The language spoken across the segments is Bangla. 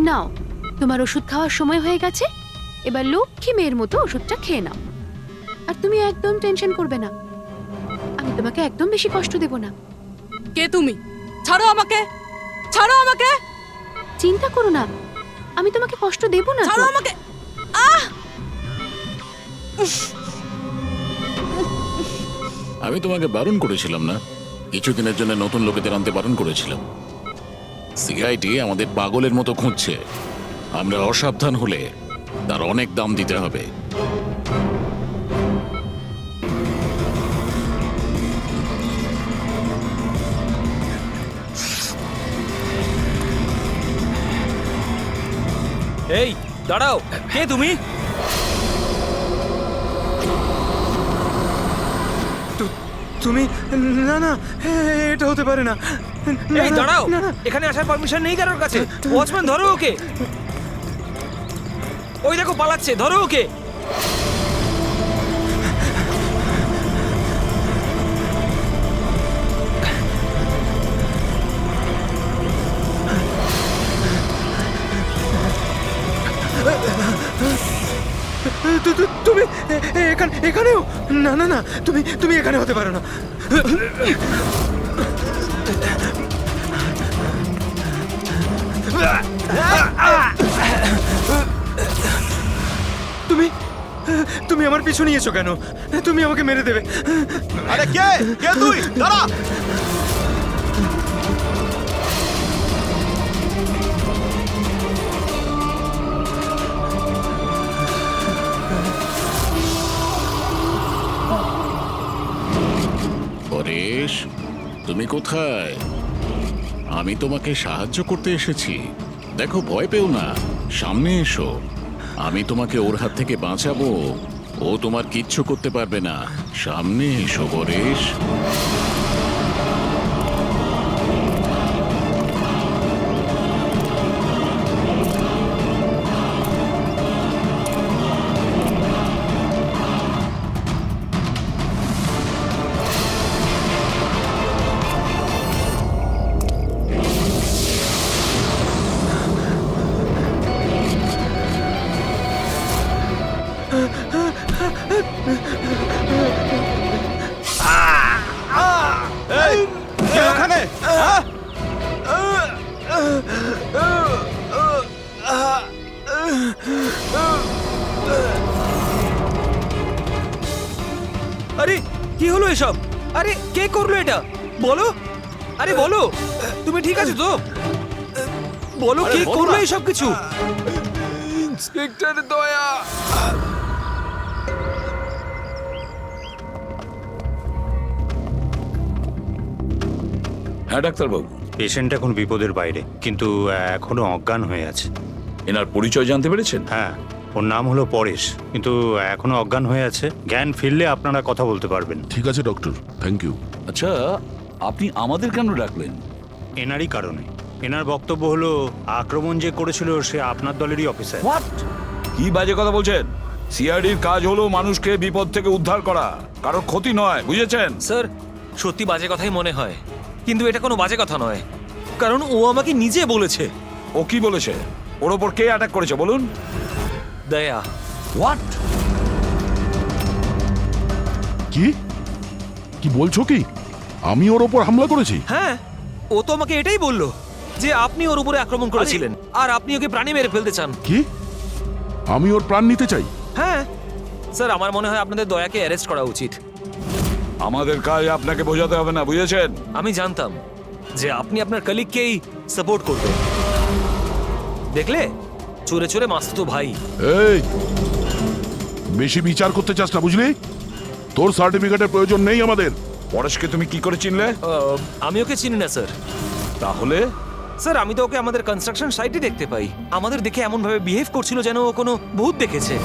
নাও, তোমার ওষুধ খাওয়ার সময় হয়ে গেছে, এবার লক্ষ্মী মেয়ের মতো ওষুধটা খেয়ে নাও। আর তুমি একদম টেনশন করবে না, আমি তোমাকে একদম বেশি কষ্ট দেব না। কে তুমি? ছাড়ো আমাকে, ছাড়ো আমাকে, চিন্তা করো না, আমি তোমাকে কষ্ট দেব না। ছাড়ো আমাকে। আহ! আমি তোমাকে বারণ করেছিলাম না? কিছুদিনের জন্য নতুন লোকেদের আনতে বারণ করেছিলাম। সিআইডি আমাদের পাগলের মতো খুঁজছে। আমরা অসাবধান হলে তার অনেক দাম দিতে হবে। এই দাঁড়াও, কে তুমি? তুমি? না না, এটা হতে পারে না। এই দাঁড়াও, এখানে আসার পারমিশন নেই কারোর কাছে। ওয়াচম্যান ধরো ওকে। ওই দেখো পালাচ্ছে, ধরো ওকে। তুমি এখানেও? না না না, তুমি এখানে হতে পারো না। তুমি আমার পিছু নিয়েছো কেন? তুমি আমাকে মেরে দেবে। আরে কে কে তুই? দাঁড়া! পরেশ, তুমি কোথায়? আমি তোমাকে সাহায্য করতে এসেছি। দেখো, ভয় পেও না, সামনে এসো। আমি তোমাকে ওর হাত থেকে বাঁচাবো। ও তোমার কিচ্ছু করতে পারবে না। সামনে এসো পরেশ। এই কে ওখানে? হ্যাঁ? আরে কি হলো এসব? আরে কে করলো এটা? বলো, আরে বলো, তুমি ঠিক আছো তো? বলো কে করলো এসব কিছু? ইন্সপেক্টর দয়া। হ্যাঁ ডাক্তারবাবু, পেশেন্ট এখন বিপদের বাইরে, কিন্তু এখনো অজ্ঞান হয়ে আছে। এনার পরিচয় জানতে পেরেছেন? হ্যাঁ, ওর নাম হলো পরেশ, কিন্তু এখনো অজ্ঞান হয়ে আছে। জ্ঞান ফিরলে আপনারা কথা বলতে পারবেন। ঠিক আছে ডক্টর, থ্যাংক ইউ। আচ্ছা, আপনি আমাদের কেন ডাকলেন? এনারই কারণে। এনার বক্তব্য হলো আক্রমণ যে করেছিল সে আপনার দলেরই অফিসার। হোয়াট? কি বাজে কথা বলছেন? সিআইডির কাজ হলো মানুষকে বিপদ থেকে উদ্ধার করা, কারোর ক্ষতি নয়, বুঝেছেন? স্যার, সত্যি বাজে কথাই মনে হয়, কিন্তু এটা কোনো বাজে কথা নয়, কারণ ও আমাকে নিজে বলেছে। ও কি বলেছে? ওর ওপর কে অ্যাটাক করেছে বলুন? দয়া। হোয়াট? কি কি বলছো? কি আমি ওর ওপর হামলা করেছি? হ্যাঁ, ও তো আমাকে এটাই বললো যে আপনি ওর উপরে আক্রমণ করেছিলেন আর আপনি ওকে প্রাণে মেরে ফেলতে চান। কি? আমি ওর প্রাণ নিতে চাই? হ্যাঁ স্যার, আমার মনে হয় আপনাদের দয়াকে অ্যারেস্ট করা উচিত। আমাদের কাজ আপনাকে বোঝাতে হবে না, বুঝেছেন? আমি জানতাম যে আপনি আপনার কলিগকেই সাপোর্ট করবেন। দেখলে, চোরে চোরে মাসতুতো ভাই। এই, বেশি বিচার করতে চাস না, বুঝলি? তোর সার্টিফিকেটের প্রয়োজন নেই আমাদের। পরেশকে তুমি কি করে চিনলে? আমি ওকে চিনি না স্যার। তাহলে? স্যার, আমি তো ওকে আমাদের কনস্ট্রাকশন সাইটে দেখতে পাই। আমাদের দেখে এমন ভাবে বিহেভ করছিল যেন ও কোনো ভূত দেখেছে।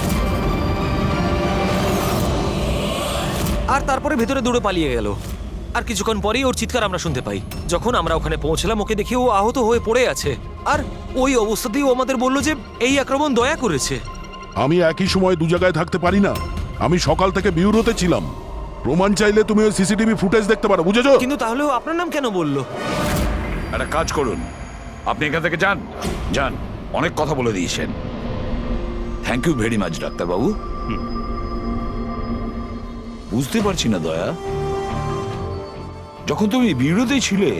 আর তারপরে ভেতরে দৌড়ে পালিয়ে গেল। আর কিছুক্ষণ পরেই ওর চিৎকার আমরা শুনতে পাই। যখন আমরা ওখানে পৌঁছলাম, ওকে দেখে ও আহত হয়ে পড়ে আছে। আর ওই অবস্থাতেই ও আমাদের বলল যে এই আক্রমণ দয়া করেছে। আমি একই সময় দু জায়গায় থাকতে পারি না। আমি সকাল থেকে বিউরোতে ছিলাম। প্রমাণ চাইলে তুমি ওই সিসিটিভি ফুটেজ দেখতে পারো, বুঝেছো? কিন্তু তাহলেও আপনার নাম কেন বললো? একটা কাজ করুন, আপনি এখান থেকে যান। যান, অনেক কথা বলে দিয়েছেন। থ্যাংক ইউ ভেরি মাচ ডাক্তারবাবু। বুঝতে পারছি না দয়া, যখন তুমি বিরোধী ছিলে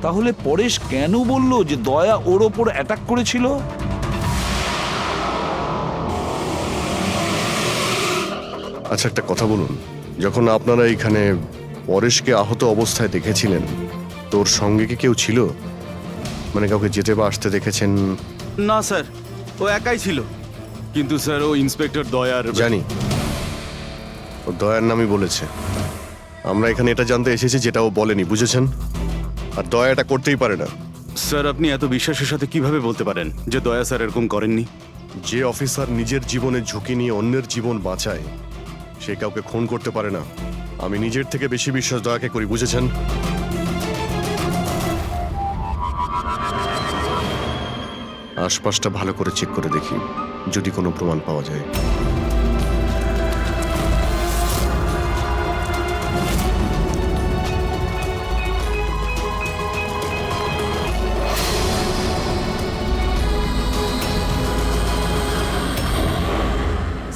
তাহলে পরেশ কেন বলল যে দয়া ওর ওপর অ্যাটাক করেছিল? আচ্ছা একটা কথা বলুন, যখন আপনারা এখানে পরেশকে আহত অবস্থায় দেখেছিলেন তোর সঙ্গে কি কেউ ছিল? মানে কাউকে যেতে বা আসতে দেখেছেন? না স্যার, ও একাই ছিল। কিন্তু স্যার ও ইন্সপেক্টর দয়ার জানি, ও দয়ার নামই বলেছে। আমরা এখানে এটা জানতে এসেছি যেটা ও বলেনি, বুঝেছেন? আর দয়া এটা করতেই পারে না। স্যার আপনি এত বিশ্বাসের সাথে কিভাবে বলতে পারেন যে দয়া স্যার এরকম করেননি? যে অফিসার নিজের জীবনের ঝুঁকি নিয়ে অন্যের জীবন বাঁচায় সে কাউকে খুন করতে পারে না। আমি নিজের থেকে বেশি বিশ্বাস দয়াকে করি, বুঝেছেন? আশপাশটা ভালো করে চেক করে দেখি যদি কোনো প্রমাণ পাওয়া যায়।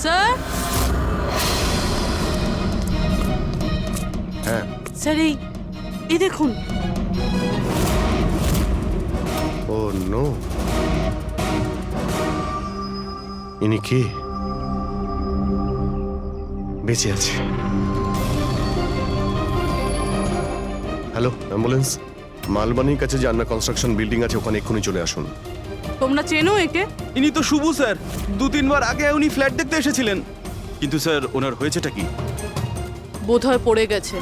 স্যার, হ্যাঁ, স্যার এই দেখুন। ও নো, ইনি কে? বেঁচে আছে। Hello, ambulance. মালবানির কাছে যে আন্না কনস্ট্রাকশন বিল্ডিং আছে ওখানে এক্ষুনি চলে আসুন। তোমরা চেনো একে? ইনি তো শুভ স্যার, 2-3 বার আগে উনি ফ্ল্যাট দেখতে এসেছিলেন। কিন্তু স্যার ওনার হয়েছেটা কি? বোধহয় পড়ে গেছে।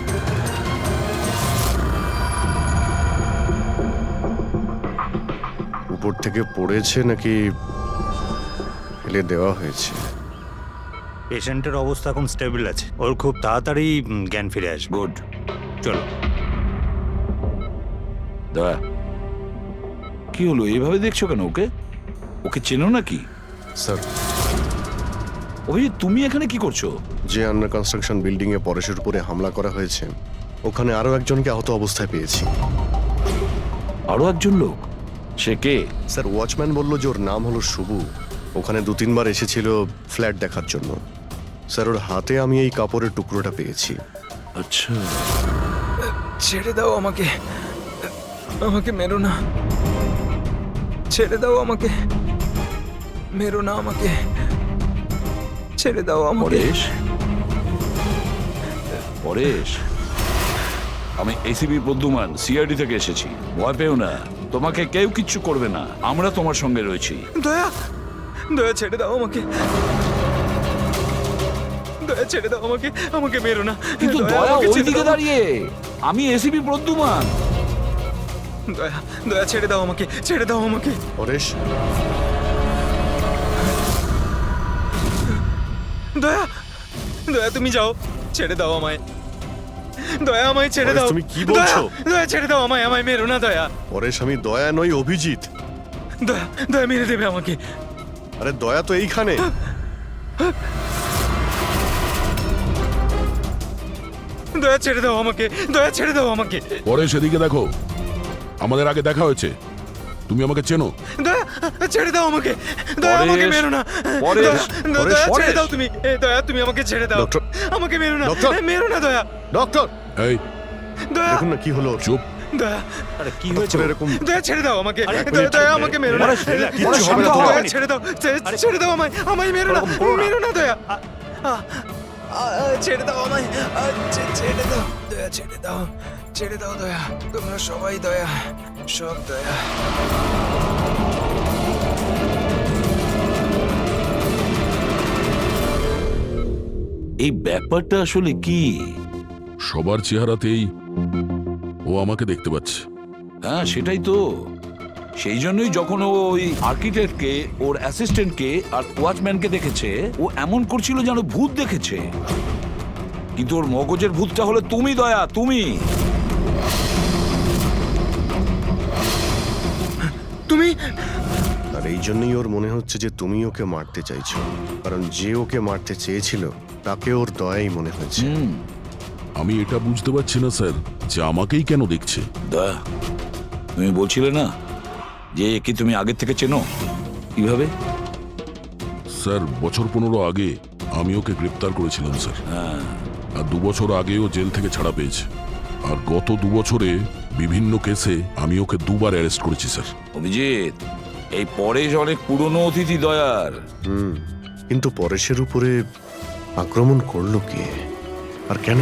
উপর থেকে পড়েছে নাকি ফেলে দেওয়া হয়েছে? পেশেন্টের অবস্থা এখন স্টেবল আছে, ওর খুব তাড়াতাড়ি জ্ঞান ফিরে আসবে। গুড। চলো। দয়া, কি হলো? এইভাবে দেখছো কেন ওকে? ওকে চেনো নাকি? স্যার, অভিজিৎ তুমি এখানে কি করছো? যে আন্না কনস্ট্রাকশন বিল্ডিং এ পরেশের উপরে হামলা করা হয়েছে ওখানে আরো একজনকে আহত অবস্থায় পেয়েছি। আরো একজন লোক? সে কে? স্যার, ওয়াচম্যান বলল যে ওর নাম হলো শুভু। ওখানে 2-3 বার এসেছিল ফ্ল্যাট দেখার জন্য। স্যার, ওর হাতে আমি এই কাপড়ের টুকরোটা পেয়েছি। আচ্ছা, ছেড়ে দাও আমাকে, আমাকে মেরো না, ছেড়ে দাও আমাকে, মেরো না আমাকে, ছেড়ে দাও আমাকে। পরেশ, পরেশ, আমি এসিপি প্রদ্যুমান, সিআইডি থেকে এসেছি। ভয় পেও না, তোমাকে কেউ কিচ্ছু করবে না, আমরা তোমার সঙ্গে রয়েছি। দয়া, দয়া ছেড়ে দাও আমাকে, দয়া ছেড়ে দাও আমাকে, আমাকে মেরো না। কিন্তু দয়া আমাকে ছেড়ে ওইদিকে দাও। দাঁড়িয়ে, আমি এসিপি প্রদ্যুমান। দয়া, দয়া ছেড়ে দাও আমাকে, ছেড়ে দাও আমাকে। পরেশ, দয়া, দয়া তুমি যাও, ছেড়ে দাও আমায়, দয়া আমায় ছেড়ে পরেশ, দাও। তুমি কি বলছো? দয়া, দয়া ছেড়ে দাও আমায়, আমায় মেরো না দয়া। পরেশ, আমি দয়া নই, অভিজিৎ। দয়া, দয়া মেরে দেবে আমাকে। আরে দয়া তো এইখানে। দয়া ছেড়ে দাও আমাকে, দয়া ছেড়ে দাও আমাকে। পরে সেদিকে দেখো, আমাদের আগে দেখা হয়েছে, তুমি আমাকে চেনো। দয়া, ছেড়ে দাও আমাকে, দয়া পরেশ, আমাকে মেরো না। পরেশ, দয়া, দয়া পরেশ। ছেড়ে দাও তুমি, দয়া তুমি আমাকে ছেড়ে দাও। ডক্টর, আমাকে মেরো না, ডক্টর। মেরো না দয়া, ডক্টর, এই দয়া, দেখুন না কি হলো ওর। চুপ। দয়া, আরে কি হয়েছে? ডক্টর, এরকম দয়া ছেড়ে দাও আমাকে, আরে, দয়া, দয়া আমাকে মেরো না। পরেশ, কিচ্ছু হবে না, দয়া, তোমার। ছেড়ে দাও, ছেড়ে দাও আমায়, আমায় মেরো না, ওরকম করো না। মেরো না দয়া। ছেড়ে দাও আমায়, ছেড়ে দাও দয়া, ছেড়ে দাও, ছেড়ে দাও দয়া, তোমরা সবাই দয়া, সব দয়া। এই ব্যাপারটা আসলে কি? সবার চেহারাতেই ও আমাকে দেখতে পাচ্ছে। হ্যাঁ সেটাই তো, সেই জন্যই যখন ও ওই আর্কিটেক্টকে, ওর অ্যাসিস্ট্যান্টকে আর ওয়াচম্যানকে দেখেছে, ও এমন করছিল যেন ভূত দেখেছে। কিন্তু ওর মগজের ভূতটা হলো তুমি দয়া, তুমি। তুমি আর এই জন্যই ওর মনে হচ্ছে যে তুমি ওকে মারতে চাইছো, কারণ যে ওকে মারতে চেয়েছিল তাকে ওর দয়াই মনে হয়েছে। আমি এটা বুঝতে পারছি না স্যার যে আমাকেই কেন দেখছে। দয়া, তুমি বলছিলে না যে একে তুমি আগের থেকে চেনো? কিভাবে? স্যার বছর 15 আগে আমি ওকে গ্রেপ্তার করেছিলাম স্যার। আর 2 বছর আগেও জেল থেকে ছাড়া পেয়েছে। আর গত 2 বছরে বিভিন্ন কেসে আমি ওকে 2বার অ্যারেস্ট করেছি স্যার। অভিজিৎ, এই পরেশ অনেক পুরনো অতিথি দয়ার। কিন্তু পরেশের উপরে আক্রমণ করলো কে আর কেন?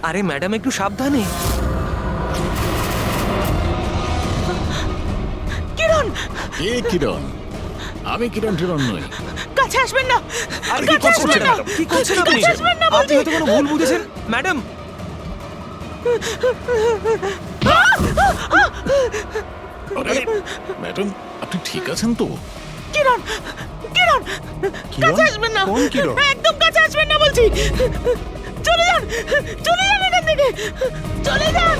আরে ম্যাডাম, একটু সাবধানে। কিরণ, কে কিরণ? আমি কিরণ টিরণ নই। কাছে আসবেন না। আরে কি করছেন ম্যাডাম? কি করছেন আপনি? কাছে আসবেন না বলছি। আপনি হয়তো কোনো ভুল বুঝেছেন ম্যাডাম। আরে ম্যাডাম, আপনি ঠিক আছেন তো? কিরণ, কিরণ, কাছে আসবেন না। কোন কিরণ? একদম কাছে আসবেন না বলছি। চলে যান, চলে যান এখান থেকে, চলে যান।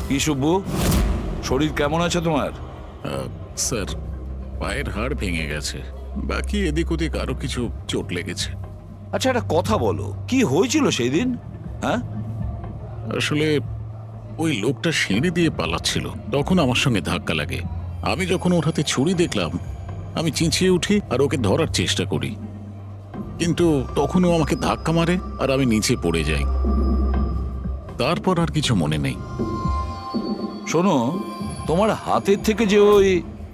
কি শুভ্বু, শরীর কেমন আছে তোমার? স্যার, পায়ের হাড় ভেঙে গেছে, বাকি এদিক ওদিক আরো কিছু চোট লেগেছে। আচ্ছা, একটা কথা বলো, কি হয়েছিল সেই দিন? হ্যাঁ, আসলে ওই লোকটা সিঁড়ি দিয়ে পালাচ্ছিল, তখন আমার সঙ্গে ধাক্কা লাগে। আমি যখন ওর হাতে ছুরি দেখলাম, আমি চেঁচিয়ে উঠি আর ওকে ধরার চেষ্টা করি, কিন্তু তখনও আমাকে ধাক্কা মারে আর আমি নিচে পড়ে যাই। তারপর আর কিছু মনে নেই। শোনো, তোমার হাতের থেকে যে ওই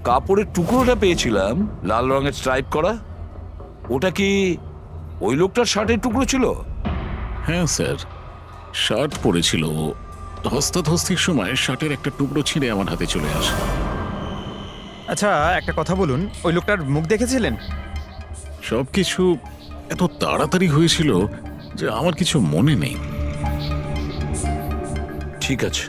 কাপড়ের টুকরোটা পেয়েছিলাম লাল রঙের স্ট্রাইপ করা, ওটা কি ওই লোকটার শার্টের টুকরো ছিল? হ্যাঁ স্যার, শার্ট পরেছিল। ধস্তাধস্তির সময় শার্টের একটা টুকরো ছিঁড়ে আমার হাতে চলে আসে। আচ্ছা, একটা কথা বলুন, ওই লোকটার মুখ দেখেছিলেন? সবকিছু এত তাড়াতাড়ি হয়েছিল যে আমার কিছু মনে নেই। ঠিক আছে,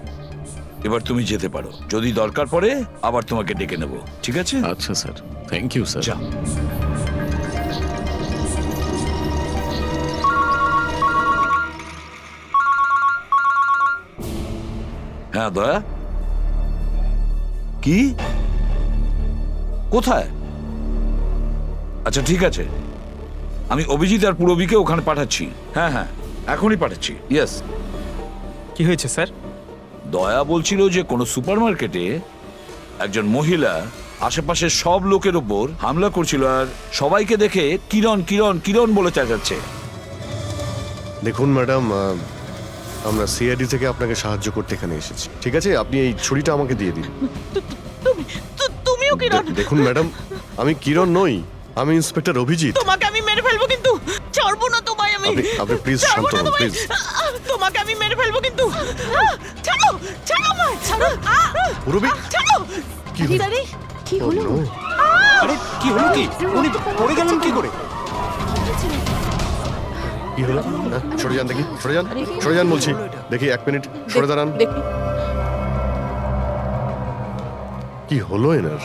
এবার তুমি যেতে পারো। যদি দরকার পড়ে আবার তোমাকে ডেকে নেব, ঠিক আছে? আচ্ছা স্যার, থ্যাংক ইউ স্যার। যা। হ্যাঁ দয়া, কি? কোথায়? আচ্ছা ঠিক আছে, আমি অভিজিৎ আর পুরবীকে ওখানে পাঠাচ্ছি। হ্যাঁ হ্যাঁ, এখনই পাঠাচ্ছি। ইয়েস। কি হয়েছে স্যার? দয়া বলছিল যে কোনো সুপারমার্কেটে একজন মহিলা আশেপাশের সব লোকের ওপর হামলা করছিল আর সবাইকে দেখে কিরণ কিরণ কিরণ বলে চেঁচাচ্ছে। দেখুন ম্যাডাম, আমরা সিআইডি থেকে আপনাকে সাহায্য করতে এখানে এসেছি। ঠিক আছে, আপনি এই ছুরিটা আমাকে দিয়ে দিন। তুমিও কিরণ? দেখুন ম্যাডাম, আমি কিরণ নই, আমি ইন্সপেক্টর অভিজিৎ। তোমাকে আমি মেরে ফেলবো কিন্তু, ছাড়বো না তোমায় আমি। আপনি প্লিজ ছাড়বো শান্ত না হন তোমায়। প্লিজ। তোমাকে আমি মেরে ফেলবো কিন্তু। ছাড়ো, ছাড়ো আমায়, ছাড়ো। পুরবী, ছাড়ো। কি হলো? আরে, কি হলো? Oh, no! আরে কি হলো কি? উনি পড়ে গেলেন কি করে? কি হলো? হ্যাঁ, সরে যান দেখি, সরে যান, সরে যান বলছি। দেখি 1 মিনিট সরে দাঁড়ান। দেখি। কি হলো এনার?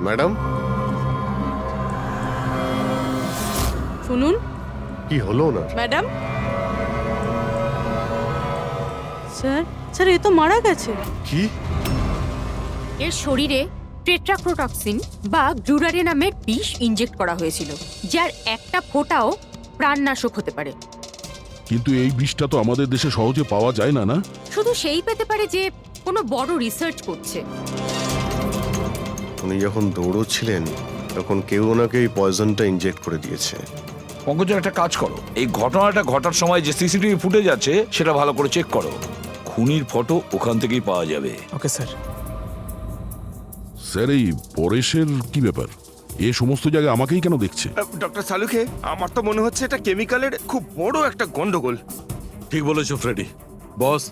ম্যাডাম, শুনুন কি হলো ওনার? ম্যাডাম। স্যার, স্যার এ তো মারা গেছে। কি? এর শরীরে টেট্রাক্রোটক্সিন বা গ্লুরারে নামের বিষ ইনজেক্ট করা হয়েছিল, যার একটা ফোঁটাও প্রাণনাশক হতে পারে। কিন্তু এই বিষটা তো আমাদের দেশে সহজে পাওয়া যায় না, না? শুধু সেই পেতে পারে যে কোনো বড় রিসার্চ করছে। উনি যখন দৌড়চ্ছিলেন তখন কেউ ওনাকে এই পয়জনটা ইনজেক্ট করে দিয়েছে। পঙ্কজ, একটা কাজ করো, এই ঘটনাটা ঘটার সময় যে সিসিটিভি ফুটেজ আছে সেটা ভালো করে চেক করো। খুনির ফটো ওখান থেকেই পাওয়া যাবে। Okay sir. স্যার, এই পরেশের কি ব্যাপার? এ সমস্ত জায়গায় আমাকেই কেন দেখছে? ডক্টর সালুখে, আমার তো মনে হচ্ছে এটা কেমিক্যালের খুব বড় একটা গন্ডগোল। ঠিক বলেছো ফ্রেডি। বস,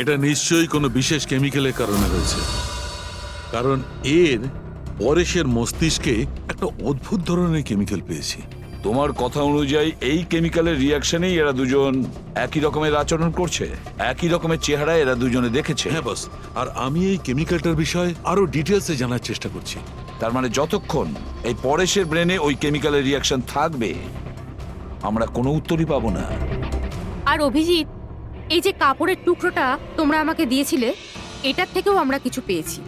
এটা নিশ্চয়ই কোনো বিশেষ কেমিক্যালের কারণে হয়েছে, কারণ এর পরেশের মস্তিষ্কে একটা অদ্ভুত ধরনের কেমিক্যাল পেয়েছি। তোমার কথা অনুযায়ী এই কেমিক্যালের রিয়াকশনেই এরা দুজন একই রকমের আচরণ করছে, একই রকমের চেহারা এরা দুজনে দেখেছে। হ্যাঁ বস, আর আমি এই কেমিক্যালটার বিষয়ে আরো ডিটেলসে জানার চেষ্টা করছি। তার মানে যতক্ষণ এই পরেশের ব্রেনে ওই কেমিক্যালের রিয়াকশন থাকবে আমরা কোনো উত্তরই পাবো না। আর অভিজিৎ, এই যে কাপড়ের টুকরোটা তোমরা আমাকে দিয়েছিলে, এটার থেকেও আমরা কিছু পেয়েছি।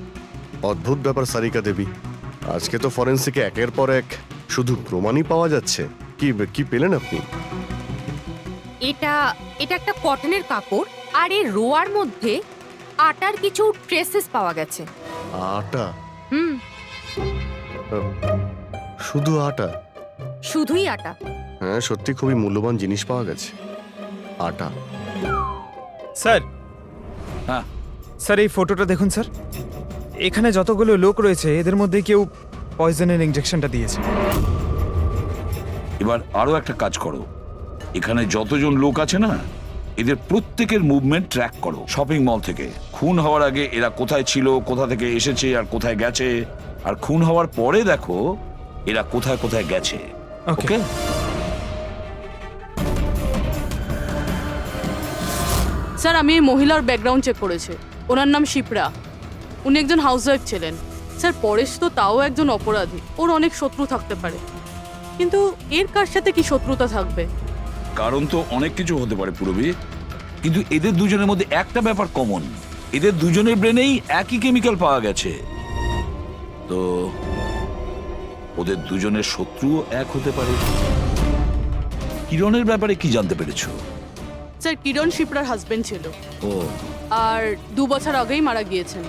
অদ্ভুত ব্যাপার সারিকা দেবী, আজকে তো ফরেন্সিকে একের পর এক শুধু প্রমাণই পাওয়া যাচ্ছে। কি কি পেলেন আপনি? এটা একটা কটনের কাপড়, আর এর রোয়ার মধ্যে আটার কিছু ট্রেসেস পাওয়া গেছে। আটা? হুম, শুধু আটা? শুধুই আটা। হ্যাঁ, সত্যি খুবই মূল্যবান জিনিস পাওয়া গেছে, আটা। স্যার, হ্যাঁ স্যার এই ফটোটা দেখুন স্যার। এখানে যতগুলো লোক রয়েছে এদের মধ্যে কেউ পয়জনের ইনজেকশনটা দিয়েছে। এবার আরো একটা কাজ করো, এখানে যতজন লোক আছে না এদের প্রত্যেকের মুভমেন্ট ট্র্যাক করো। শপিং মল থেকে খুন হওয়ার আগে এরা কোথায় ছিল, কোথা থেকে এসেছে আর কোথায় গেছে, আর খুন হওয়ার পরে দেখো এরা কোথায় কোথায় গেছে। ওকে? স্যার, আমি এই মহিলার ব্যাকগ্রাউন্ড চেক করেছি। ওনার নাম শিপ্রা, উনি একজন হাউসওয়াইফ ছিলেন। স্যার, পরেশ তো তাও একজন অপরাধী, ওর অনেক শত্রু থাকতে পারে, কিন্তু এর কার সাথে কি শত্রুতা থাকবে? কারণ তো অনেক কিছু হতে পারে পুরবী, কিন্তু এদের দুজনের মধ্যে একটা ব্যাপার কমন, এদের দুজনের ব্রেনেই একই কেমিক্যাল পাওয়া গেছে। তো ওদের দুজনের শত্রুও এক হতে পারে। কিরণের ব্যাপারে কি জানতে পেরেছো? স্যার, কিরণ শিপ্রার হাজবেন্ড ছিল, ও, আর 2 বছর আগেই মারা গিয়েছেন।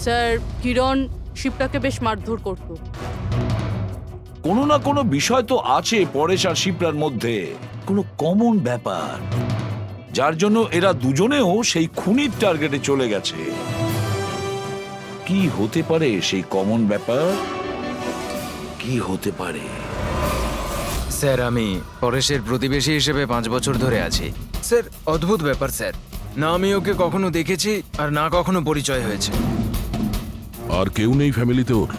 স্যার, কিরণ শিপ্রাকে বেশ মারধর করত। কোনো না কোনো বিষয় তো আছে পরেশ আর শিপ্রার মধ্যে, কোনো কমন ব্যাপার, যার জন্য এরা দুজনেও সেই খুনির টার্গেটে চলে গেছে। কি হতে পারে সেই কমন ব্যাপার? কি হতে পারে? স্যার, আমি পরেশের প্রতিবেশী হিসেবে 5 বছর ধরে আছি। স্যার, অদ্ভুত ব্যাপার স্যার, না আমি ওকে কখনো দেখেছি আর না কখনো পরিচয় হয়েছে। আর কেউ নেই ফ্যামিলিতে ওর?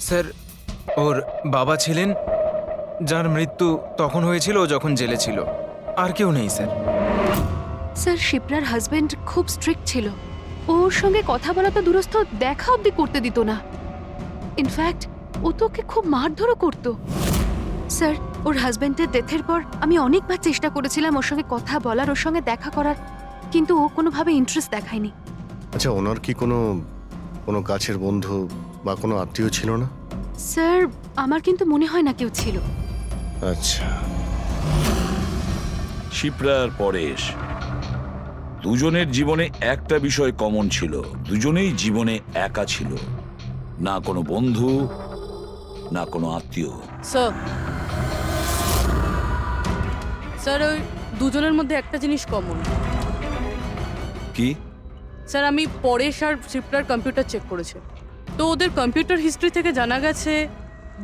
স্যার, ওর বাবা ছিলেন, যার মৃত্যু তখন হয়েছিল ও যখন জেলে ছিল। আর কেউ নেই স্যার। স্যার, শিপ্রার হাজবেন্ড খুব স্ট্রিক্ট ছিল। ওর সঙ্গে কথা বলা তো দূরস্থ, দেখা অবধি করতে দিত না। ইনফ্যাক্ট ও তো ওকে খুব মারধরও করতো। স্যার, ওর হাজবেন্ডের ডেথের পর আমি অনেকবার চেষ্টা করেছিলাম ওর সঙ্গে কথা বলার, ওর সঙ্গে দেখা করার, কিন্তু ও কোনোভাবে ইন্টারেস্ট দেখায়নি। আচ্ছা, ওনার কি কোনো কাছের বন্ধু বা কোনো আত্মীয় ছিল না? স্যার, আমার কিন্তু মনে হয় না কেউ ছিল। আচ্ছা। শিপ্রা আর পরেশ দুজনের জীবনে একটা বিষয় কমন ছিল, দুজনেই জীবনে একা ছিল, না কোনো বন্ধু না কোনো আত্মীয়। স্যার, ওই দুজনের মধ্যে একটা জিনিস কমন। কি? স্যার, আমি পরেশ আর শিপ্রার কম্পিউটার চেক করেছি, তো ওদের কম্পিউটার হিস্ট্রি থেকে জানা গেছে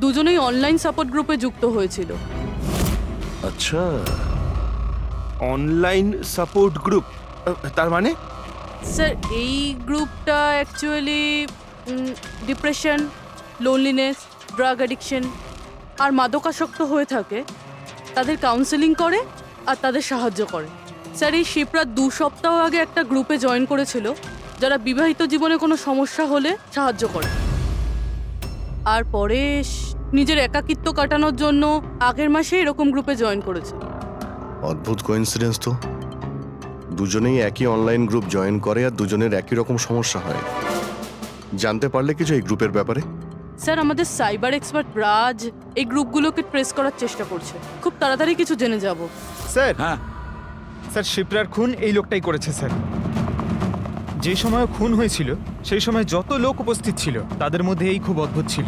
দুজনেই অনলাইন সাপোর্ট গ্রুপে যুক্ত হয়েছিল। আচ্ছা, অনলাইন সাপোর্ট গ্রুপ, তার মানে? স্যার, এই গ্রুপটা actually depression, loneliness, drug addiction আর মাদকাসক্ত হয়ে থাকে তাদের কাউন্সেলিং করে আর তাদের সাহায্য করে। স্যার, এই শিপ্রা 2 সপ্তাহ আগে একটা গ্রুপে জয়েন করেছিল যারা বিবাহিত জীবনে কোনো সমস্যা হলে সাহায্য করে। আর পরেশ নিজের একাকিত্ব কাটানোর জন্য আগের মাসে এরকম গ্রুপে জয়েন করেছে। অদ্ভুত কোইন্সিডেন্স তো, দুজনেই একই অনলাইন গ্রুপ জয়েন করে আর দুজনের একই রকম সমস্যা হয়। জানতে পারলে কিছু এই গ্রুপের ব্যাপারে? স্যার, আমাদের সাইবার এক্সপার্ট রাজ এই গ্রুপগুলোকে ট্রেস করার চেষ্টা করছে, খুব তাড়াতাড়ি কিছু জেনে যাব। স্যার, হ্যাঁ স্যার, শিপ্রার খুন এই লোকটাই করেছে স্যার। যে সময় খুন হয়েছিল সেই সময় যত লোক উপস্থিত ছিল তাদের মধ্যে এই খুব অদ্ভুত ছিল।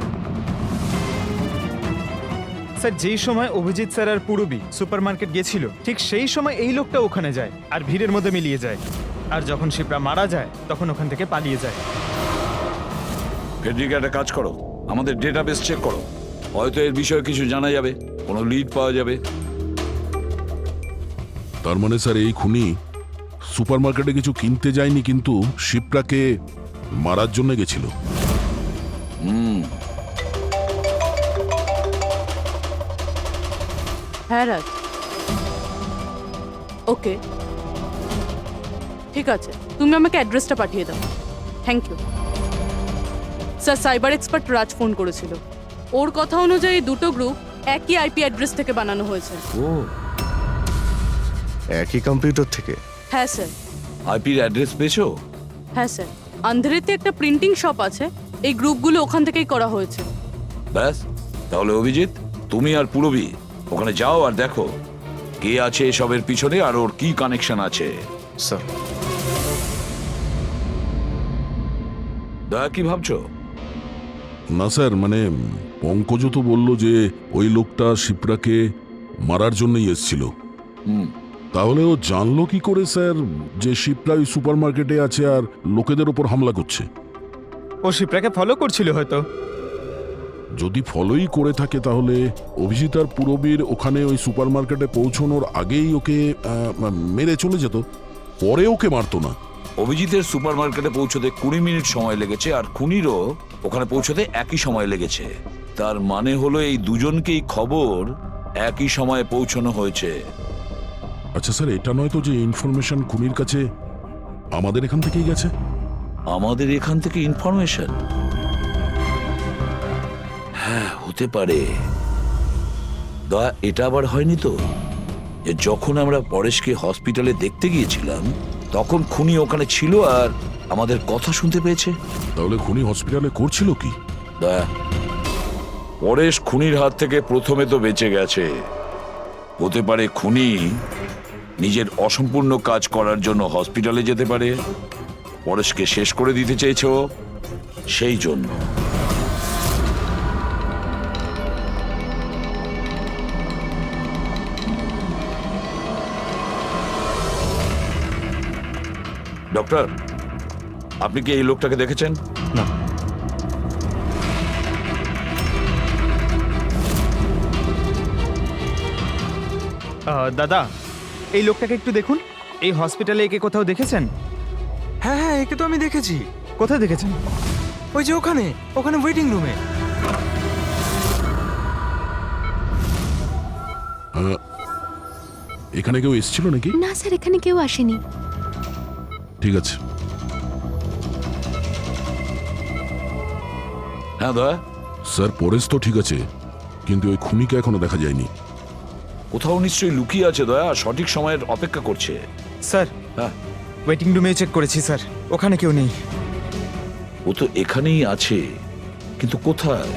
স্যার, যেই সময় অভিজিৎ স্যার আর পূরবী সুপার মার্কেট গেছিল ঠিক সেই সময় এই লোকটা ওখানে যায় আর ভিড়ের মধ্যে মিলিয়ে যায়, আর যখন শিপ্রা মারা যায় তখন ওখান থেকে পালিয়ে যায়। ফেডরিকা, একটা কাজ করো, আমাদের ডেটাবেস চেক করো, হয়তো এর বিষয়ে কিছু জানা যাবে, কোনো লিড পাওয়া যাবে। তার মানে স্যার এই খুনি সুপারমার্কেটে কিছু কিনতে যায়নি, কিন্তু শিপ্রাকে মারার জন্য গেছিল। হ্যাঁ রাজ। ওকে, ঠিক আছে, তুমি আমাকে অ্যাড্রেসটা পাঠিয়ে দাও। Thank you sir. Cyber expert Raj phone করেছিল। ওর কথা অনুযায়ী দুটো গ্রুপ একই আইপি অ্যাড্রেস থেকে বানানো হয়েছে। ও একই কম্পিউটার থেকে? হ্যাঁ স্যার। আইপির অ্যাড্রেস পেয়েছো? হ্যাঁ স্যার, আন্ধারেতে একটা প্রিন্টিং শপ আছে, এই গ্রুপগুলো ওখান থেকেই করা হয়েছে। ব্যাস, তাহলে অভিজিৎ তুমি আর পুরবী ওখানে যাও আর দেখো কে আছে এসবের পিছনে আর ওর কি কানেকশন আছে। স্যার, দয়া কি ভাবছো? না স্যার, মানে পঙ্কজ তো বলল যে ওই লোকটা শিপ্রাকে মারার জন্যই এসেছিল। তাহলে ও জানলো কি করে স্যার যে শিপ্রা ওই সুপার মার্কেটে আছে আর লোকেদের ওপর হামলা করছে? ও শিপ্রাকে ফলো করছিল হয়তো। যদি ফলোই করে থাকে তাহলে অভিজিৎ আর পুরবীর ওখানে ওই সুপার মার্কেটে পৌঁছানোর আগেই ওকে মেরে চলে যেত, পরে ওকে মারতো না। অভিজিতের সুপার মার্কেটে পৌঁছতে 20 মিনিট সময় লেগেছে আর খুনিরও ওখানে পৌঁছতে একই সময় লেগেছে। তার মানে হলো এই দুজনকেই খবর একই সময়ে পৌঁছানো হয়েছে। আচ্ছা স্যার, এটা নয় তো যে ইনফরমেশন খুনির কাছে আমাদের এখান থেকেই গেছে? আমাদের এখান থেকে ইনফরমেশন? হ্যাঁ, হতে পারে। দয়া, এটা আবার হয়নি তো যে যখন আমরা পরেশকে হসপিটালে দেখতে গিয়েছিলাম তখন খুনি ওখানে ছিল আর আমাদের কথা শুনতে পেয়েছে? তাহলে খুনি হসপিটালে করছিল কি? দয়া, পরেশ খুনির হাত থেকে প্রথমে তো বেঁচে গেছে। হতে পারে খুনি নিজের অসম্পূর্ণ কাজ করার জন্য হসপিটালে যেতে পারে, পরেশকে শেষ করে দিতে চেয়েছো সেই জন্য। ডক্টর, আপনি কি এই লোকটাকে দেখেছেন? না। দাদা, এই লোকটাকে একটু দেখুন। এই হসপিটালে একে কোথাও দেখেছেন? হ্যাঁ হ্যাঁ, একে তো আমি দেখেছি। কোথায় দেখেছেন? ওই যে ওখানে ওখানে ওয়েটিং রুমে। এখানে কেউ এসেছিল নাকি? না স্যার, এখানে কেউ আসেনি। ঠিক আছে। হ্যাঁ দয়া, স্যার, পরেশ তো ঠিক আছে, কিন্তু ওই খুনিকে এখনো দেখা যায়নি। কোথাও নিশ্চয়ই লুকিয়ে আছে দয়া, সঠিক সময়ের অপেক্ষা করছে। স্যার, হ্যাঁ, ওয়েটিং রুমে চেক করেছি স্যার, ওখানে কেউ নেই। ও তো এখানেই আছে, কিন্তু কোথায়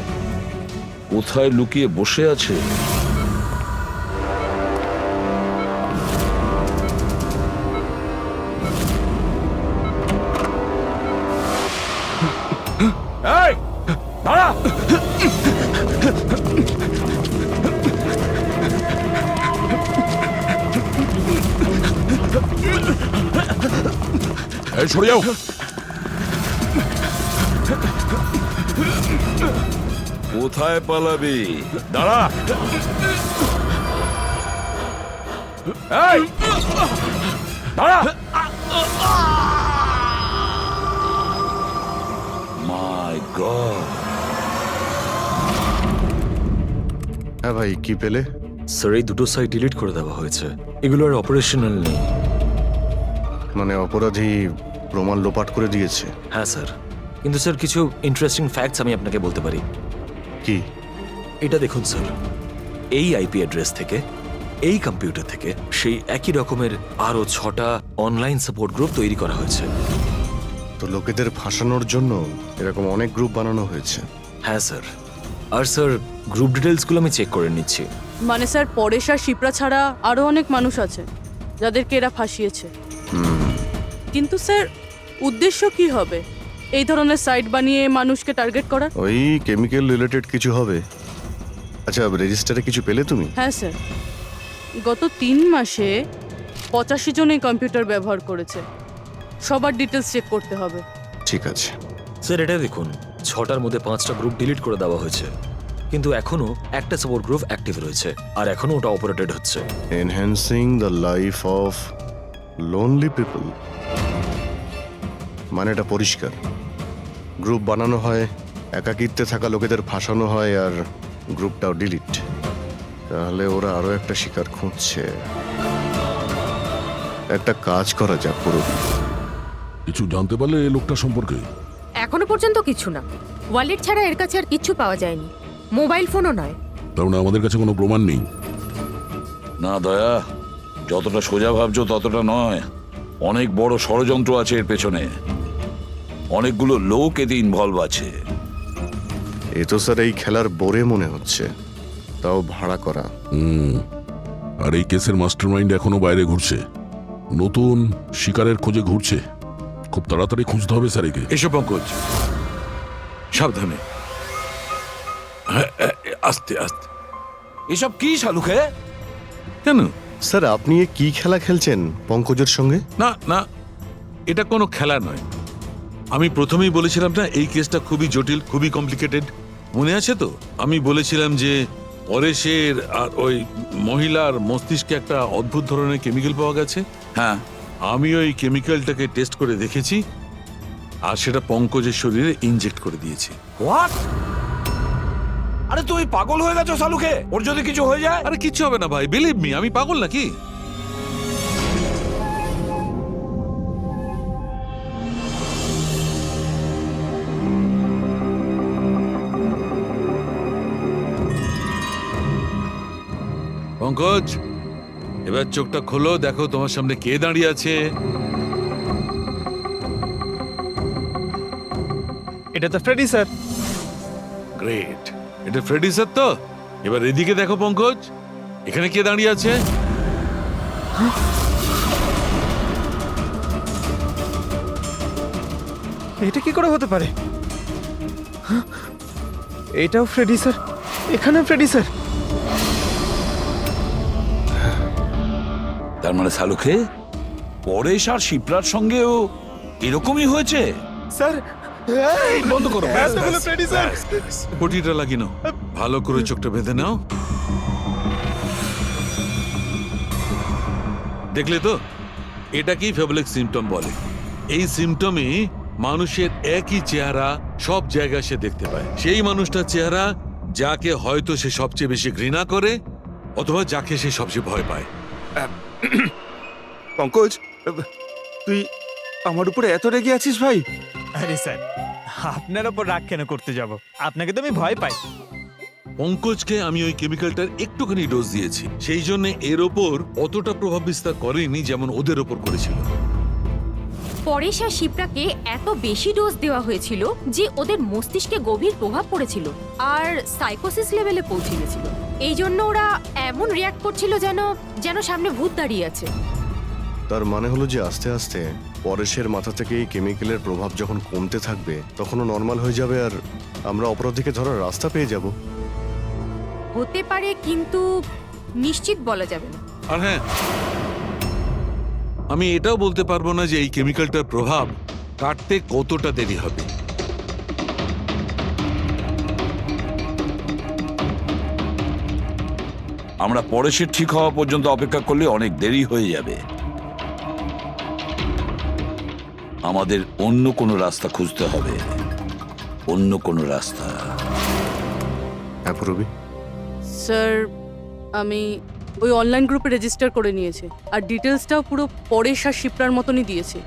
কোথায় লুকিয়ে বসে আছে? এই, দাঁড়া! এই, সরে যাও। কোথায় পালাবি? দাঁড়া! এই, দাঁড়া! মাই গড! হ্যাঁ ভাই, কি পেলে? স্যার, এই দুটো সাইট ডিলিট করে দেওয়া হয়েছে। এগুলো আর অপারেশনাল নেই। মানে অপরাধী প্রমাণ লোপাট করে দিয়েছে? হ্যাঁ স্যার, কিন্তু স্যার কিছু ইন্টারেস্টিং ফ্যাক্টস আমি আপনাকে বলতে পারি। কি? এটা দেখুন স্যার, এই আইপি অ্যাড্রেস থেকে, এই কম্পিউটার থেকে সেই একই রকমের আরো 6টা অনলাইন সাপোর্ট গ্রুপ তৈরি করা হয়েছে। তো লোকেদের ফাঁসানোর জন্য এরকম অনেক গ্রুপ বানানো হয়েছে? হ্যাঁ স্যার, আর স্যার গ্রুপ ডিটেলসগুলো আমি চেক করে নিচ্ছি। মানে স্যার, পরেশ আর শিপ্রা ছাড়া আরো অনেক মানুষ আছে যাদেরকে এরা ফাঁসিয়েছে। কিন্তু স্যার, উদ্দেশ্য কি হবে এই ধরনের সাইট বানিয়ে মানুষকে টার্গেট করার? ওই কেমিক্যাল রিলেটেড কিছু হবে। আচ্ছা, রেজিস্টারে কিছু পেলে তুমি? হ্যাঁ স্যার, গত 3 মাসে 85 জন এই কম্পিউটার ব্যবহার করেছে। সবার ডিটেলস চেক করতে হবে। ঠিক আছে স্যার, এটা দেখুন, 6টার মধ্যে 5টা গ্রুপ ডিলিট করে দেওয়া হয়েছে, কিন্তু এখনো একটা সাপোর্ট গ্রুপ অ্যাক্টিভ রয়েছে আর এখনো ওটা অপারেটেড হচ্ছে। Enhancing the life of lonely people, মানে এটা পরিষ্কার। গ্রুপ বানানো হয়, একাকিত্বে থাকা লোকেদের ফাঁসানো হয়, আর গ্রুপটাও ডিলিট। তাহলে ওরা আরো একটা শিকার খুঁজছে। একটা কাজ করা যাক পুরো। কিছু জানতে পারলে এই লোকটা সম্পর্কে? এখনো পর্যন্ত কিছু না। ওয়ালেট ছাড়া এর কাছে আর কিচ্ছু পাওয়া যায়নি, মোবাইল ফোনও নয়। তার মানে আমাদের কাছে কোনো প্রমাণ নেই। না দয়া, যতটা সোজা ভাবছো ততটা নয়। অনেক বড় ষড়যন্ত্র আছে এর পেছনে, অনেকগুলো লোক এতে ইনভলভ আছে। এ তো স্যার এই খেলার বোরে মনে হচ্ছে, তাও ভাড়া করা। আর এই কেসের মাস্টারমাইন্ড এখনো বাইরে ঘুরছে, নতুন শিকারের খোঁজে ঘুরছে। খুব তাড়াতাড়ি খুঁজতে হবে স্যার একে। এসো পঙ্কজ, সাবধানে, আস্তে আস্তে। এসব কি শালুকে? কেন স্যার আপনি এ কি খেলা খেলছেন পঙ্কজের সঙ্গে? না না, এটা কোনো খেলা নয়। আমি প্রথমেই বলেছিলাম না এই কেসটা খুবই জটিল, খুবই কমপ্লিকেটেড। মনে আছে তো? আমি বলেছিলাম যে পরেশের আর ওই মহিলার মস্তিষ্কে একটা অদ্ভুত ধরনের কেমিক্যাল পাওয়া গেছে। হ্যাঁ, আমি ওই কেমিক্যালটাকে টেস্ট করে দেখেছি, আর সেটা পঙ্কজের শরীরে ইনজেক্ট করে দিয়েছি। হোয়াট? আরে তুমি পাগল হয়ে গেছো শালুকে? ওর যদি কিছু হয়ে যায়? আরে কিচ্ছু হবে না ভাই, বিলিভ মি, আমি পাগল নাকি? পঙ্কজ, এবার চোখটা খোলো, দেখো তোমার সামনে কে দাঁড়িয়ে আছে। এটা তো ফ্রেডি স্যার। গ্রেট, এটা ফ্রেডি স্যার তো? এবার এদিকে দেখো পঙ্কজ, এখানে কে দাঁড়িয়ে আছে? এটা কি করে হতে পারে? হ্যাঁ? এটাও ফ্রেডি স্যার, এখানেও ফ্রেডি স্যার। তার মানে শালুকে পরেশ আর শিপ্রার সঙ্গেও এরকমই হয়েছে? স্যার বন্ধ করো, এতগুলো ফ্রেডি স্যার। পটিটা লাগিয়ে নাও, ভালো করে চোখটা বেঁধে নাও। দেখলে তো, এটাকেই ফেবলিক সিমটম বলে। এই সিমটমে মানুষের একই চেহারা সব জায়গায় সে দেখতে পায়। সেই মানুষটার চেহারা যাকে হয়তো সে সবচেয়ে বেশি ঘৃণা করে, অথবা যাকে সে সবচেয়ে ভয় পায়। পঙ্কজ, তুই আমার উপরে এত রেগে আছিস ভাই? আরে স্যার, আপনার ওপর রাগ কেন করতে যাব? আপনাকে তো আমি ভয় পাই। পঙ্কজকে আমি ওই কেমিক্যালটার একটুখানি ডোজ দিয়েছি, সেই জন্য এর ওপর অতটা প্রভাব বিস্তার করেনি যেমন ওদের ওপর করেছিল। পরেশ আর শিপ্রাকে এত বেশি ডোজ দেওয়া হয়েছিল যে ওদের মস্তিষ্কে গভীর প্রভাব পড়েছিল আর সাইকোসিস লেভেলে পৌঁছে গেছিল। এই জন্য ওরা এমন রিয়াক্ট করছিল যেন সামনে ভূত দাঁড়িয়ে আছে। তার মানে হলো যে আস্তে আস্তে পরেশের মাথা থেকে এই কেমিক্যালের প্রভাব যখন কমতে থাকবে তখনও নর্মাল হয়ে যাবে, আর আমরা অপরাধীকে ধরার রাস্তা পেয়ে যাব। হতে পারে, কিন্তু নিশ্চিত বলা যাবে না। আর হ্যাঁ, আমি এটাও বলতে পারবো না যে এই কেমিক্যালটার প্রভাব কাটতে কতটা দেরি হবে। আমরা পরেশের ঠিক হওয়া পর্যন্ত অপেক্ষা করলে অনেক দেরি হয়ে যাবে। আমাদের অন্য কোনো রাস্তা খুঁজতে হবে, অন্য কোনো রাস্তা। হ্যাঁ পুরবি, স্যার, আমি ওই অনলাইন গ্রুপে রেজিস্টার করে নিয়েছি, আর ডিটেলসটাও পুরো পরেশ আর শিপ্রার মতনই দিয়েছে।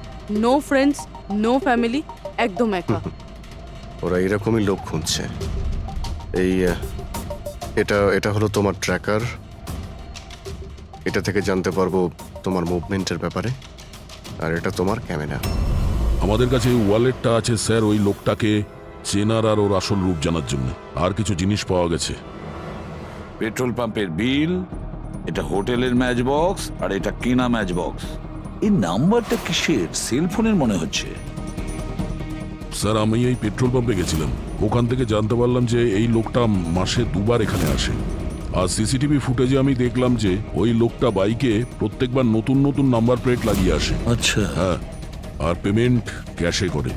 নো ফ্রেন্ডস, নো ফ্যামিলি, একদম একা। ওরা এরকমই লোক খুঁজছে। এই এটা হলো তোমার ট্র্যাকার। এটা থেকে জানতে পারবো তোমার মুভমেন্টের ব্যাপারে, আর এটা তোমার ক্যামেরা। আমাদের কাছে এই ওয়ালেটটা আছে স্যার, ওই লোকটাকে চেনার আর ওর আসল রূপ জানার জন্য। আর কিছু জিনিস পাওয়া গেছে। পেট্রোল পাম্পের বিল, এটা হোটেলের ম্যাচ বক্স, আর এটা কিনা ম্যাচ বক্স। এই নাম্বারটা কিসের? সেলফোনের মনে হচ্ছে। স্যার আমি এই পেট্রোল পাম্পে গেছিলাম, ওখান থেকে জানতে পারলাম যে এই লোকটা মাসে দুবার এখানে আসে। আর সিসিটিভি ফুটেজে আমি দেখলাম যে ওই লোকটা বাইকে প্রত্যেকবার নতুন নতুন নাম্বার প্লেট লাগিয়ে আসে। আচ্ছা, হ্যাঁ, আর পেমেন্ট ক্যাশে করে।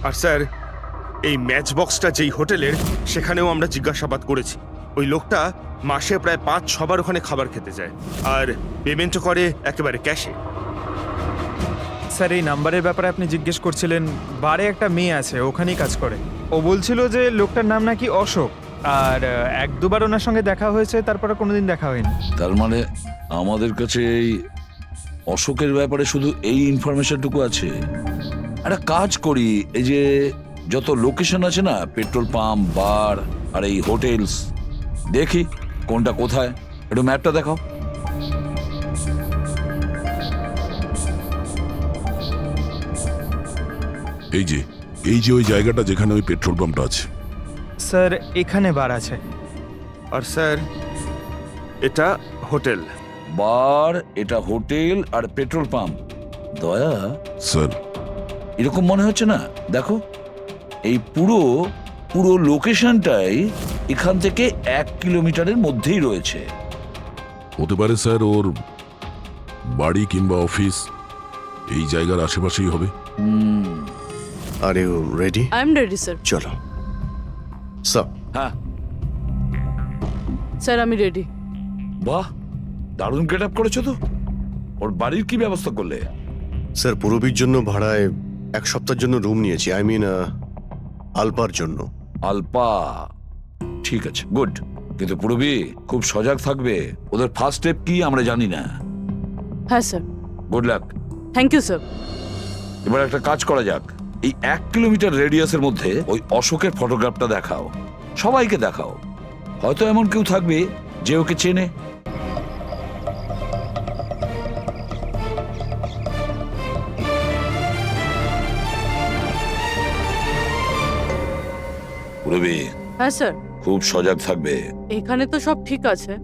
আর স্যার, এই ম্যাচ বক্সটা যেই হোটেলের, সেখানেও আমরা জিজ্ঞাসাবাদ করেছি। ওই লোকটা মাসে প্রায় 5-6 বার ওখানে খাবার খেতে যায়, আর পেমেন্টও করে একেবারে ক্যাশে। স্যার এই নাম্বারের ব্যাপারে আপনি জিজ্ঞেস করছিলেন, বারে একটা মেয়ে আছে ওখানেই কাজ করে। ও বলছিল যে লোকটার নাম নাকি অশোক, আর এক দুবার ওনার সঙ্গে দেখা হয়েছে, তারপরে কোনোদিন দেখা হয়নি। তার মানে আমাদের কাছে এই অশোকের ব্যাপারে শুধু এই ইনফরমেশনটুকু আছে। একটা কাজ করি, এই যে যত লোকেশন আছে না, পেট্রোল পাম্প, বার আর এই হোটেলস, দেখি কোনটা কোথায়। একটু ম্যাপটা দেখাও। এই যে ওই জায়গাটা যেখানে ওই পেট্রোল পাম্পটা আছে। স্যার এখানে বার আছে। আর স্যার এটা হোটেল। বার, এটা হোটেল আর পেট্রোল পাম্প। দয়া, স্যার এরকম মনে হচ্ছে না? দেখো, এই পুরো লোকেশনটাই এখান থেকে 1 কিলোমিটারের মধ্যেই রয়েছে। হতে পারে স্যার ওর বাড়ি কিংবা অফিস এই জায়গার আশেপাশেই হবে। Are you ready? I am ready sir. চলো স্যার। হ্যাঁ, স্যার আমি রেডি। বাহ, দারুণ গেট আপ করেছো তো। ওর বাড়ির কি ব্যবস্থা করলে? স্যার পূরবীর জন্য ভাড়ায় 1 সপ্তাহের জন্য রুম নিয়েছি। আই মিন আলপার জন্য। আলপা, ঠিক আছে, গুড। কিন্তু পূরবী খুব সজাগ থাকবে। ওদের ফার্স্ট স্টেপ কি আমরা জানি না। হ্যাঁ sir. Good luck. Thank you sir. এবার একটা কাজ করা যাক, এই 1 কিলোমিটার রেডিয়াসের মধ্যে ওই অশোকের ফটোগ্রাফটা দেখাও, সবাইকে দেখাও। হয়তো এমন কেউ থাকবে যে ওকে চেনে। পূরবী হ্যাঁ স্যার। খুব সজাগ থাকবে। এখানে তো সব ঠিক আছে।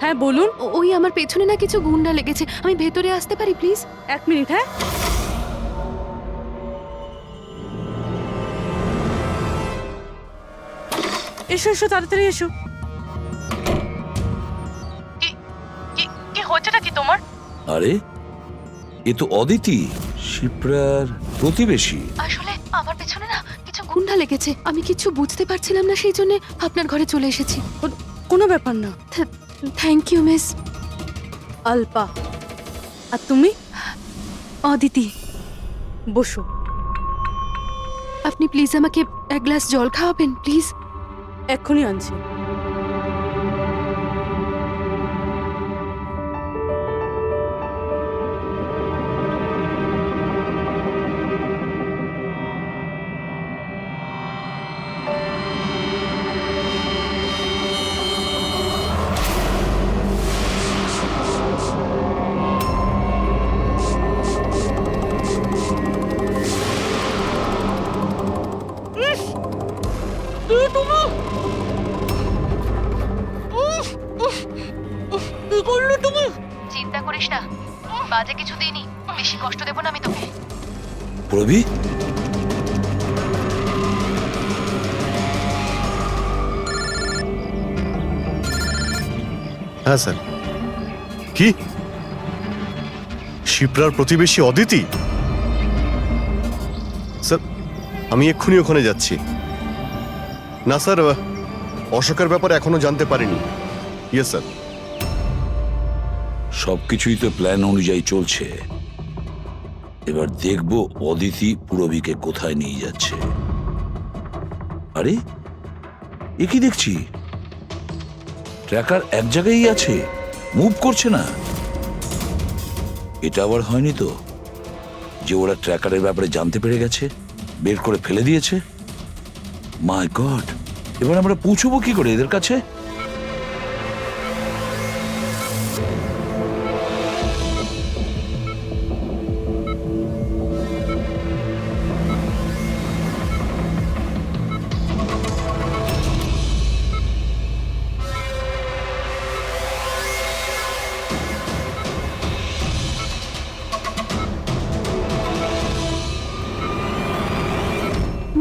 হ্যাঁ বলুন। ওই আমার পেছনে না কিছু গুন্ডা লেগেছে, আমি ভেতরে আসতে পারি প্লিজ? 1 মিনিট। হ্যাঁ এসো এসো, তাড়াতাড়ি এসো। কি হচ্ছেটা কি তোমার? আরে, এ তো অদিতি, শিপ্রার প্রতিবেশী। আসলে আমার পেছনে না কিছু গুন্ডা লেগেছে, আমি কিছু বুঝতে পারছিলাম না, সেই জন্য আপনার ঘরে চলে এসেছি। কোনো ব্যাপার না। Thank you miss. আলপা। আর তুমি? অদিতি। বসো। আপনি প্লিজ আমাকে 1 গ্লাস জল খাওয়াবেন প্লিজ? এক্ষুনি আনছি। চিন্তা করিস না, বাজে কিছু দিইনি, বেশি কষ্ট দেব না আমি তোকে। পূরবী, হ্যাঁ স্যার। কি শিপ্রার প্রতিবেশী অদিতি? স্যার আমি এক্ষুনি ওখানে যাচ্ছি। না স্যার, অশোকের ব্যাপারে এখনো জানতে পারিনি। Yes sir. সবকিছুই তো প্ল্যান অনুযায়ী চলছে। এবার দেখব অদিতি পূরবীকে কোথায় নিয়ে যাচ্ছে। আরে, এ কি দেখছি, ট্র্যাকার এক জায়গায় আছে, মুভ করছে না। এটা আবার হয়নি তো যে ওরা ট্র্যাকারের ব্যাপারে জানতে পেরে গেছে, বের করে ফেলে দিয়েছে? মাই গড, এবার আমরা পৌঁছবো কি করে এদের কাছে?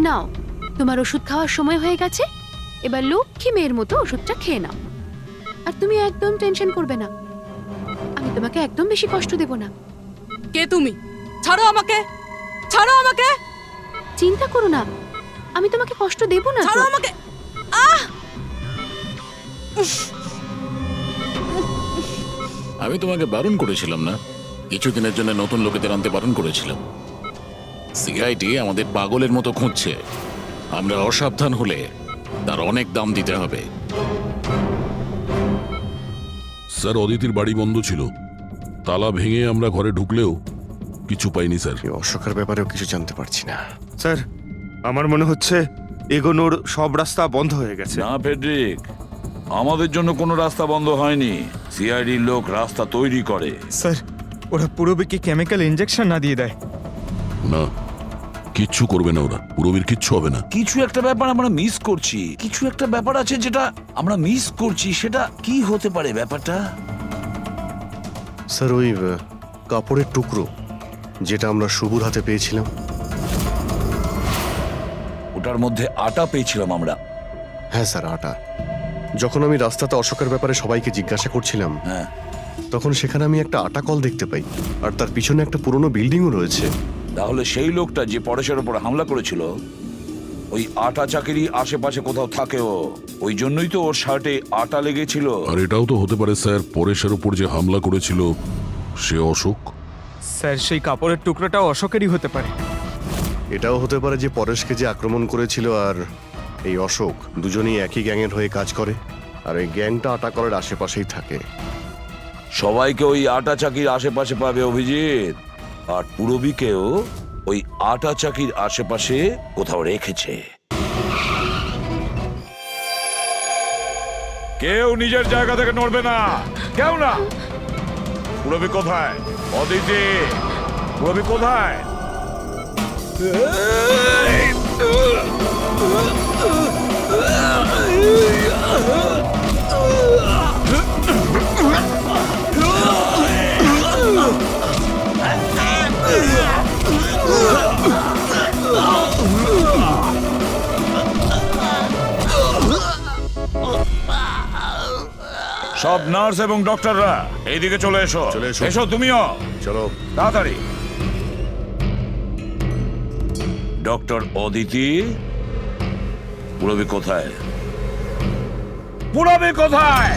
নাও, তোমার ওষুধ খাওয়ার সময় হয়ে গেছে, এবার লক্ষ্মী মেয়ের মতো ওষুধটা খেয়ে নাও। আর তুমি একদম টেনশন করবে না, আমি তোমাকে একদম বেশি কষ্ট দেব না। কে তুমি? ছাড়ো আমাকে, ছাড়ো আমাকে, চিন্তা করো না, আমি তোমাকে কষ্ট দেব না তো। ছাড়ো আমাকে। আমি তোমাকে বারণ করেছিলাম না? কিছুদিনের জন্য নতুন লোকেদের আনতে বারণ করেছিলাম। সিআইডি আমাদের পাগলের মতো খুঁজছে। আমরা অসাবধান হলে তার অনেক দাম দিতে হবে। স্যার, অদিতির বাড়ি বন্ধ ছিল, তালা ভেঙে আমরা ঘরে ঢুকলেও কিছু পাইনি স্যার। এই অশোকের ব্যাপারেও কিছু জানতে পারছি না। স্যার, আমার মনে হচ্ছে এগোনোর সব রাস্তা বন্ধ হয়ে গেছে। না ফেডরিক, আমাদের জন্য কোনো রাস্তা বন্ধ হয়নি। সিআইডির লোক রাস্তা তৈরি করে। স্যার, ওরা পুরবিকে কেমিক্যাল ইনজেকশন না দিয়ে দেয়? না, কিচ্ছু করবে না ওরা, পুরবীর কিচ্ছু হবে না। কিছু একটা ব্যাপার আমরা মিস করছি, কিছু একটা ব্যাপার আছে যেটা আমরা মিস করছি। সেটা কি হতে পারে ব্যাপারটা? স্যার, ওই কাপড়ের টুকরো যেটা আমরা শুভর হাতে পেয়েছিলাম। ওটার মধ্যে আটা পেয়েছিলাম আমরা। হ্যাঁ স্যার, আটা। যখন আমি রাস্তাতে অশোকের ব্যাপারে সবাইকে জিজ্ঞাসা করছিলাম, হ্যাঁ, তখন সেখানে আমি একটা আটা কল দেখতে পাই, আর তার পিছনে একটা পুরনো বিল্ডিংও রয়েছে। তাহলে সেই লোকটা যে পরেশের উপর হামলা করেছিল, ওই আটা চাকিরি আশেপাশে কোথাও থাকে ও। ওই জন্যই তো ওর শার্টে আটা লেগেছিল। আর এটাও তো হতে পারে স্যার, পরেশের উপর যে হামলা করেছিল সে অশোক। স্যার, সেই কাপড়ের টুকরোটাও অশোকেরই হতে পারে। এটাও হতে পারে যে পরেশকে যে আক্রমণ করেছিল আর এই অশোক দুজনেই একই গ্যাংয়ের হয়ে কাজ করে, আর এই গ্যাংটা আটা কলের আশেপাশেই থাকে। সবাইকে ওই আটা চাকির আশেপাশে পাবে অভিজিৎ, আর পুরবীকেও ওই আটা চাকির আশেপাশে কোথাও রেখেছে। কেউ নিজের জায়গা থেকে নড়বে না, কেউ না। পুরবী কোথায়? অদিতি, পুরবী কোথায়? সব নার্স এবং ডক্টররা এইদিকে চলে এসো। চলে এসো। এসো তুমিও, চলো তাড়াতাড়ি। ডক্টর অদিতি, পুরবী কোথায়? পুরবী কোথায়?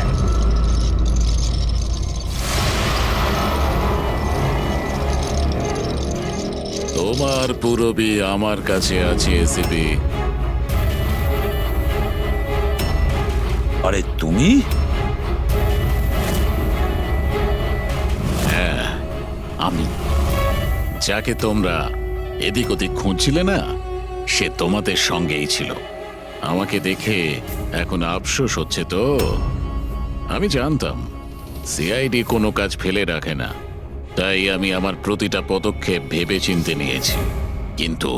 তোমার পুরবী আমার কাছে আছে এসিপি। আরে তুমি? হ্যাঁ, আমি। যাকে তোমরা এদিক ওদিক খুঁজছিলে না, সে তোমাদের সঙ্গেই ছিল। আমাকে দেখে এখন আফসোস হচ্ছে তো? আমি জানতাম সিআইডি কোনো কাজ ফেলে রাখে না, তাই আমি আমার প্রতিটা পদক্ষেপ ভেবে চিন্তে নিয়েছি। কিন্তু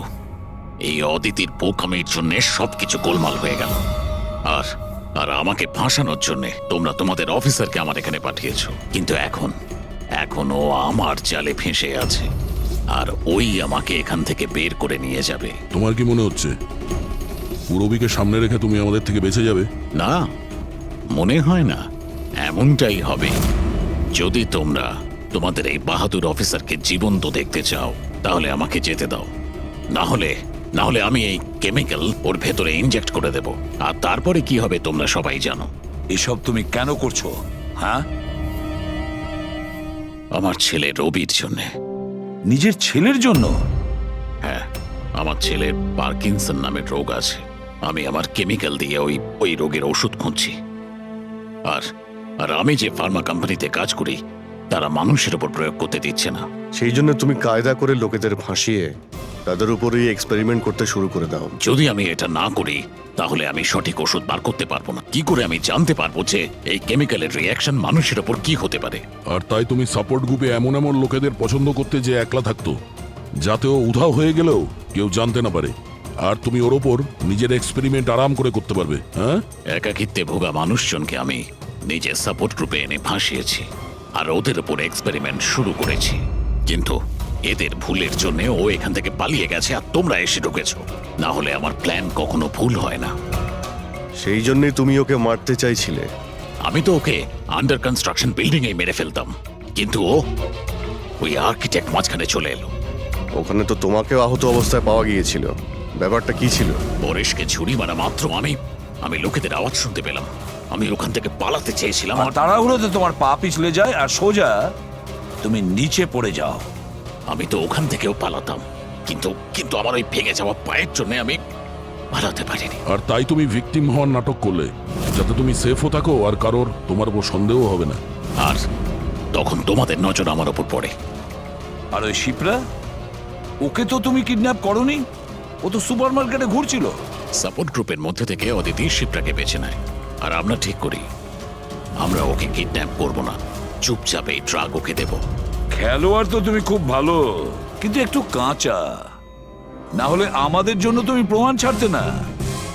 এই অদিতির বোকামির জন্য সবকিছু গোলমাল হয়ে গেল। আর আর আমাকে ফাঁসানোর জন্য তোমরা তোমাদের অফিসারকে আমার এখানে পাঠিয়েছো। কিন্তু এখন ও আমার জালে ফেঁসে আছে, আর ওই আমাকে এখান থেকে বের করে নিয়ে যাবে। তোমার কি মনে হচ্ছে পুরবীকে সামনে রেখে তুমি আমাদের থেকে বেঁচে যাবে? না, মনে হয় না। এমনটাই হবে। যদি তোমরা তোমাদের এই বাহাদুর অফিসারকে জীবন্ত দেখতে চাও, তাহলে আমাকে যেতে দাও। না হলে আমি এই কেমিক্যাল ওর ভেতরে ইনজেক্ট করে দেব, আর তারপরে কি হবে তোমরা সবাই জানো। এসব তুমি কেন করছো? হ্যাঁ, আমার ছেলে রবির জন্য। নিজের ছেলের জন্য? হ্যাঁ, আমার ছেলের পার্কিনসন নামের রোগ আছে। আমি আমার কেমিক্যাল দিয়ে ওই রোগের ওষুধ খুঁজছি। আর আমি যে ফার্মা কোম্পানিতে কাজ করি, তারা মানুষের উপর প্রয়োগ করতে দিচ্ছে না। সেই জন্য তুমি কায়দা করে লোকেদের ফাঁসিয়ে তাদের উপরেই এক্সপেরিমেন্ট করতে শুরু করে দাও। যদি আমি এটা না করি, তাহলে আমি সঠিক ওষুধ বার করতে পারবো না। কি করে আমি জানতে পারবো যে এই কেমিক্যালের রিঅ্যাকশন মানুষের উপর কি হতে পারে? আর তাই তুমি সাপোর্ট গ্রুপে এমন লোকেদের পছন্দ করতে যে একলা থাকতো, যাতে ও উধাও হয়ে গেলেও কেউ জানতে না পারে, আর তুমি ওর ওপর নিজের এক্সপেরিমেন্ট আরাম করে করতে পারবে। হ্যাঁ, একাকিত্বে ভোগা মানুষজনকে আমি নিজের সাপোর্ট গ্রুপে এনে ফাঁসিয়েছি, আর ওদের উপর এক্সপেরিমেন্ট শুরু করেছি। কিন্তু এদের ভুলের জন্য ও এখান থেকে পালিয়ে গেছে, আর তোমরা এসে ঢুকেছো। না হলে আমার প্ল্যান কখনো ভুল হয় না। সেই জন্যই তুমি ওকে মারতে চাইছিলে। আমি তো ওকে আন্ডার কনস্ট্রাকশন বিল্ডিং এ মেরে ফেলতাম, কিন্তু ওই আর্কিটেক্ট মাঝখানে চলে এলো। ওখানে তো তোমাকেও আহত অবস্থায় পাওয়া গিয়েছিল, ব্যাপারটা কি ছিল? পরেশকে ছুরি মারা মাত্র আমি লোকেদের আওয়াজ শুনতে পেলাম। আমি ওখান থেকে পালাতে চেয়েছিলাম আর তাড়াহুড়োতে তোমার পা পিছলে যায় আর সোজা তুমি নিচে পড়ে যাও। আমি তো ওখান থেকেও পালাতাম, কিন্তু কিন্তু আমার ওই ভেঙে যাওয়া পায়ের জন্য আমি পালাতে পারিনি। আর তাই তুমি ভিকটিম হওয়ার নাটক করলে, যাতে তুমি সেফও থাকো আর কারোর তোমার উপর সন্দেহ হবে না। আর তখন তোমাদের নজর আমার ওপর পড়ে। আর ওই শিপ্রা, ওকে তো তুমি কিডন্যাপ করনি, ও তো সুপার মার্কেটে ঘুরছিল। সাপোর্ট গ্রুপের মধ্যে থেকে অদিতি শিপ্রাকে বেছে নেয়, আর আমরা ঠিক করি আমরা ওকে কিডন্যাপ করব না, চুপচাপ এই ট্রাক ওকে দেব। খেলোয়াড় তো তুমি খুব ভালো, কিন্তু একটু কাঁচা। না হলে আমাদের জন্য তুমি প্রমাণ ছাড়তে না।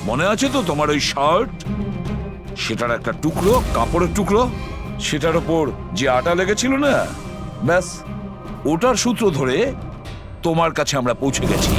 মনে আছে তো তোমার ওই শার্ট, সেটার একটা টুকরো, কাপড়ের টুকরো, সেটার ওপর যে আটা লেগেছিল না, ব্যাস ওটার সূত্র ধরে তোমার কাছে আমরা পৌঁছে গেছি।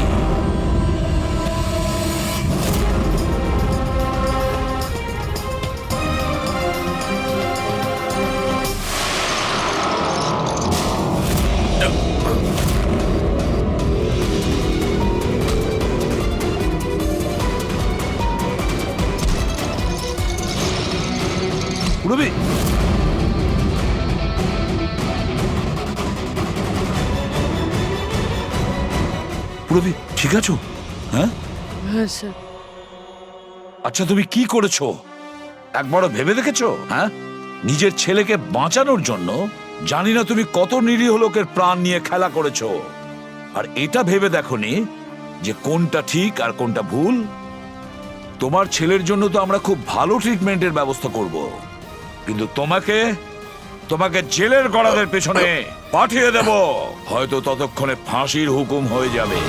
রবি, রবি ঠিক আছো? হ্যাঁ হ্যাঁ স্যার। আচ্ছা, তুমি কি করেছো একবারও ভেবে দেখেছো? হ্যাঁ, নিজের ছেলেকে বাঁচানোর জন্য জানি না তুমি কত নিরীহ লোকের প্রাণ নিয়ে খেলা করেছো, আর এটা ভেবে দেখোনি যে কোনটা ঠিক আর কোনটা ভুল। তোমার ছেলের জন্য তো আমরা খুব ভালো ট্রিটমেন্টের ব্যবস্থা করব, কিন্তু তোমাকে জেলের গড়াদের পেছনে পাঠিয়ে দেব। হয়তো ততক্ষণে ফাঁসির হুকুম হয়ে যাবে।